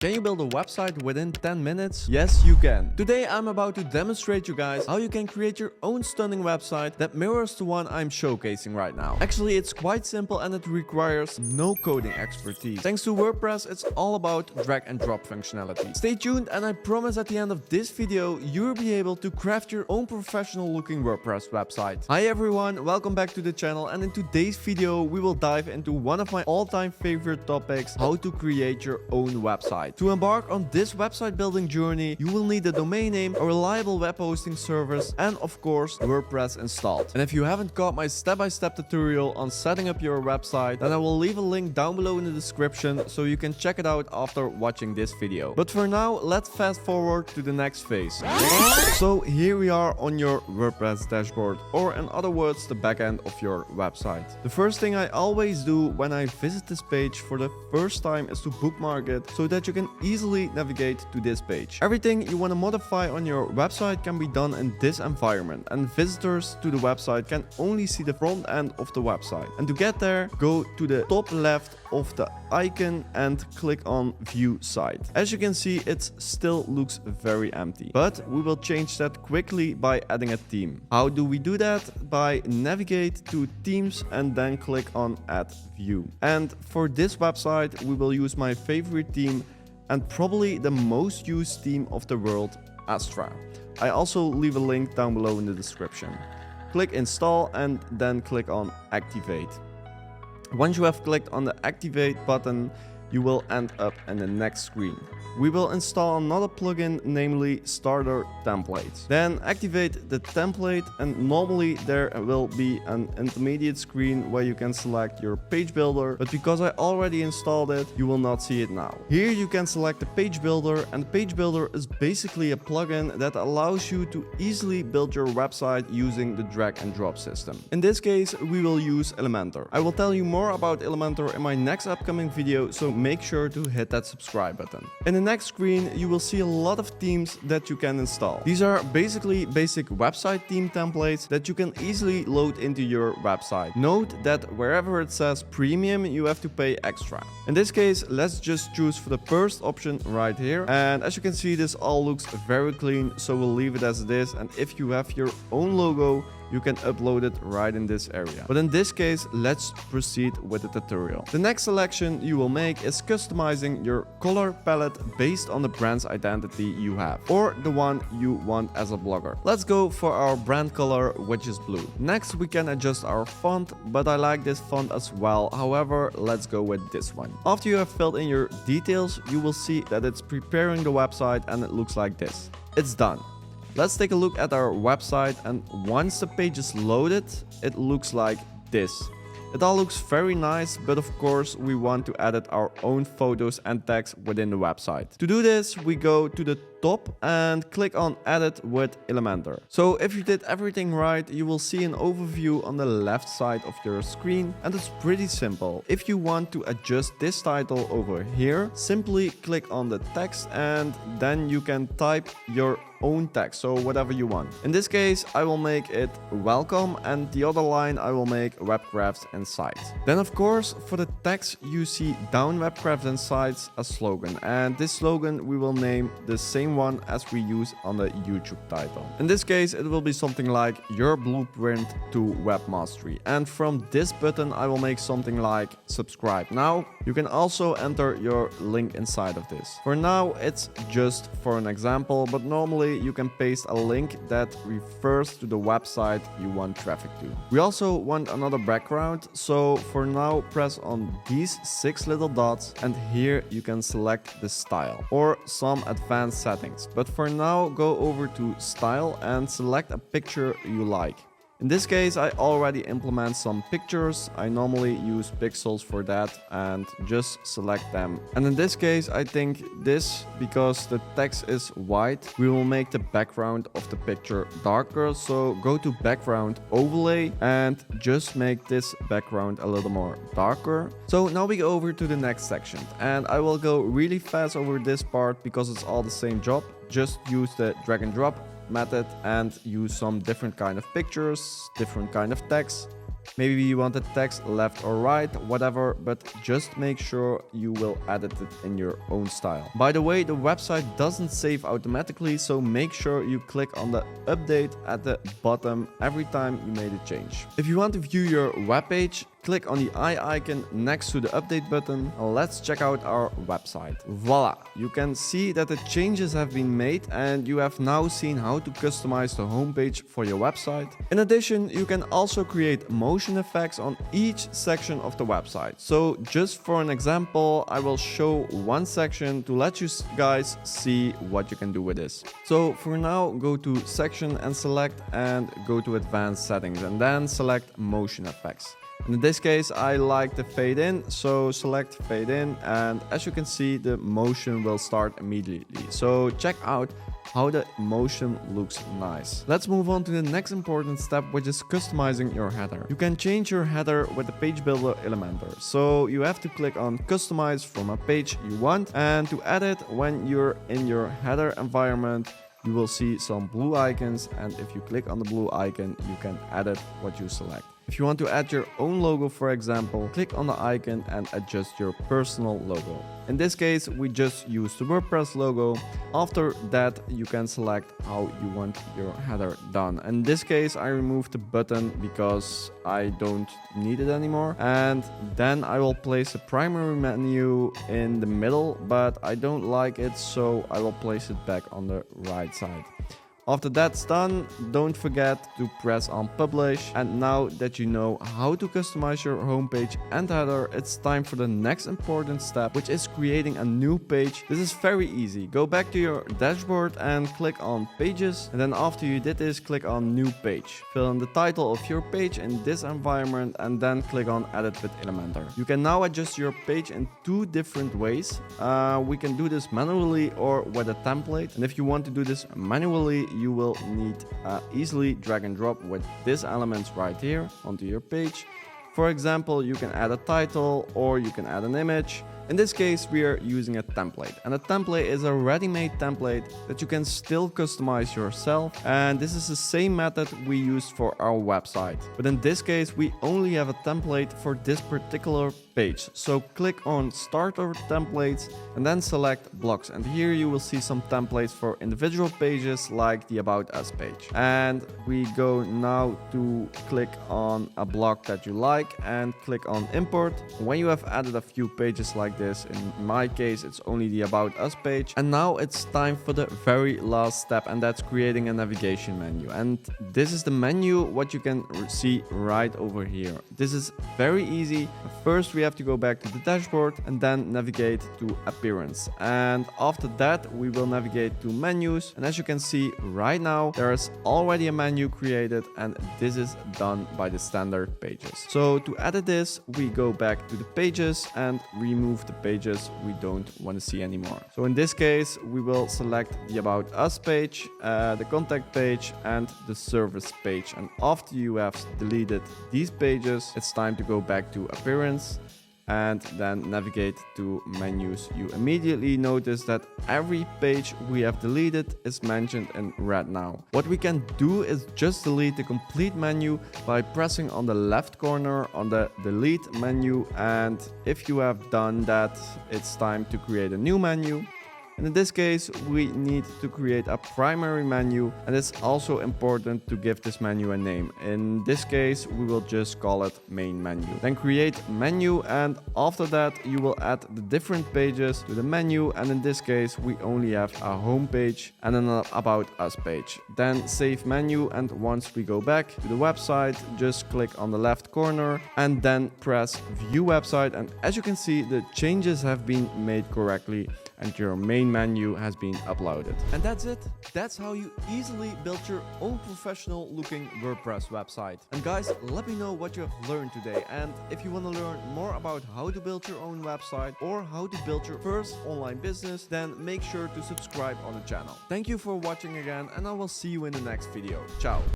Can you build a website within 10 minutes? Yes, you can. Today I'm about to demonstrate you guys how you can create your own stunning website that mirrors the one I'm showcasing right now. Actually, it's quite simple and it requires no coding expertise. Thanks to WordPress, it's all about drag and drop functionality. Stay tuned and I promise at the end of this video, you'll be able to craft your own professional looking WordPress website. Hi everyone, welcome back to the channel, and in today's video, we will dive into one of my all-time favorite topics, how to create your own website. To embark on this website building journey, you will need a domain name, a reliable web hosting service, and of course, WordPress installed. And if you haven't got my step-by-step tutorial on setting up your website, then I will leave a link down below in the description so you can check it out after watching this video. But for now, let's fast forward to the next phase. So here we are on your WordPress dashboard, or in other words, the backend of your website. The first thing I always do when I visit this page for the first time is to bookmark it so that you can easily navigate to this page. Everything you want to modify on your website can be done in this environment, and visitors to the website can only see the front end of the website. And to get there, go to the top left of the icon and click on View Site. As you can see, it still looks very empty, but we will change that quickly by adding a theme. How do we do that? By navigate to Themes and then click on Add View. And for this website, we will use my favorite theme and probably the most used theme of the world, Astra. I also leave a link down below in the description. Click Install and then click on Activate. Once you have clicked on the Activate button, you will end up in the next screen. We will install another plugin, namely Starter Templates. Then activate the template, and normally there will be an intermediate screen where you can select your page builder, but because I already installed it, you will not see it now. Here you can select the page builder, and the page builder is basically a plugin that allows you to easily build your website using the drag and drop system. In this case, we will use Elementor. I will tell you more about Elementor in my next upcoming video, so make sure to hit that subscribe button. In the next screen, you will see a lot of themes that you can install. These are basically basic website theme templates that you can easily load into your website. Note that wherever it says premium, you have to pay extra. In this case, let's just choose for the first option right here. And as you can see, this all looks very clean, so we'll leave it as it is. And if you have your own logo, you can upload it right in this area. But in this case, let's proceed with the tutorial. The next selection you will make is customizing your color palette based on the brand's identity you have, or the one you want as a blogger. Let's go for our brand color, which is blue. Next, we can adjust our font, but I like this font as well. However, let's go with this one. After you have filled in your details, you will see that it's preparing the website and it looks like this. It's done. Let's take a look at our website, and once the page is loaded, it looks like this. It all looks very nice, but of course we want to edit our own photos and text within the website. To do this, we go to the top and click on Edit with Elementor. So if you did everything right, you will see an overview on the left side of your screen, and it's pretty simple. If you want to adjust this title over here, simply click on the text and then you can type your own text, so whatever you want. In this case, I will make it welcome, and the other line I will make webcrafts and sites. Then of course, for the text, you see down webcrafts and sites a slogan, and this slogan we will name the same one as we use on the YouTube title. In this case, it will be something like your blueprint to web mastery, and from this button I will make something like subscribe now. You can also enter your link inside of this. For now, it's just for an example, but normally you can paste a link that refers to the website you want traffic to. We also want another background, so for now press on these 6 little dots, and here you can select the style or some advanced settings. But for now, go over to style and select a picture you like. In this case, I already implement some pictures. I normally use pixels for that and just select them. And in this case, I think this, because the text is white, we will make the background of the picture darker. So go to background overlay and just make this background a little more darker. So now we go over to the next section, and I will go really fast over this part because it's all the same job. Just use the drag and drop method and use some different kind of pictures, different kind of text. Maybe you want the text left or right, whatever, but just make sure you will edit it in your own style. By the way, the website doesn't save automatically, so make sure you click on the update at the bottom every time you made a change. If you want to view your web page, click on the eye icon next to the update button and let's check out our website. Voila! You can see that the changes have been made and you have now seen how to customize the homepage for your website. In addition, you can also create motion effects on each section of the website. So just for an example, I will show one section to let you guys see what you can do with this. So for now, go to section and select and go to advanced settings and then select motion effects. In this case, I like the fade in, so select fade in, and as you can see, the motion will start immediately. So check out how the motion looks nice. Let's move on to the next important step, which is customizing your header. You can change your header with the page builder Elementor. So you have to click on customize from a page you want, and to edit, when you're in your header environment, you will see some blue icons, and if you click on the blue icon, you can edit what you select. If you want to add your own logo, for example, click on the icon and adjust your personal logo. In this case, we just use the WordPress logo. After that, you can select how you want your header done. In this case, I removed the button because I don't need it anymore. And then I will place a primary menu in the middle, but I don't like it, so I will place it back on the right side. After that's done, don't forget to press on publish. And now that you know how to customize your homepage and header, it's time for the next important step, which is creating a new page. This is very easy. Go back to your dashboard and click on pages. And then after you did this, click on new page. Fill in the title of your page in this environment and then click on edit with Elementor. You can now adjust your page in two different ways. We can do this manually or with a template. And if you want to do this manually, you will need easily drag and drop with these elements right here onto your page. For example, you can add a title or you can add an image. In this case, we are using a template, and a template is a ready-made template that you can still customize yourself. And this is the same method we used for our website. But in this case, we only have a template for this particular page. So click on Starter Templates and then select blocks. And here you will see some templates for individual pages like the About Us page. And we go now to click on a block that you like and click on Import. When you have added a few pages like this, in my case it's only the About Us page, and now it's time for the very last step, and that's creating a navigation menu. And this is the menu what you can see right over here. This is very easy. First we have to go back to the dashboard and then navigate to appearance, and after that we will navigate to menus. And as you can see right now, there is already a menu created, and this is done by the standard pages. So to edit this, we go back to the pages and remove the pages we don't want to see anymore. So in this case, we will select the About Us page, the contact page and the service page. And after you have deleted these pages, it's time to go back to appearance and then navigate to menus. You immediately notice that every page we have deleted is mentioned in red now. What we can do is just delete the complete menu by pressing on the left corner on the delete menu, and if you have done that, it's time to create a new menu. And in this case, we need to create a primary menu, and it's also important to give this menu a name. In this case, we will just call it main menu. Then create menu, and after that you will add the different pages to the menu, and in this case we only have a home page and an About Us page. Then save menu, and once we go back to the website, just click on the left corner and then press view website, and as you can see, the changes have been made correctly and your main menu has been uploaded. And that's it. That's how you easily build your own professional looking WordPress website. And guys, let me know what you have learned today. And if you want to learn more about how to build your own website or how to build your first online business, then make sure to subscribe on the channel. Thank you for watching again, and I will see you in the next video. Ciao.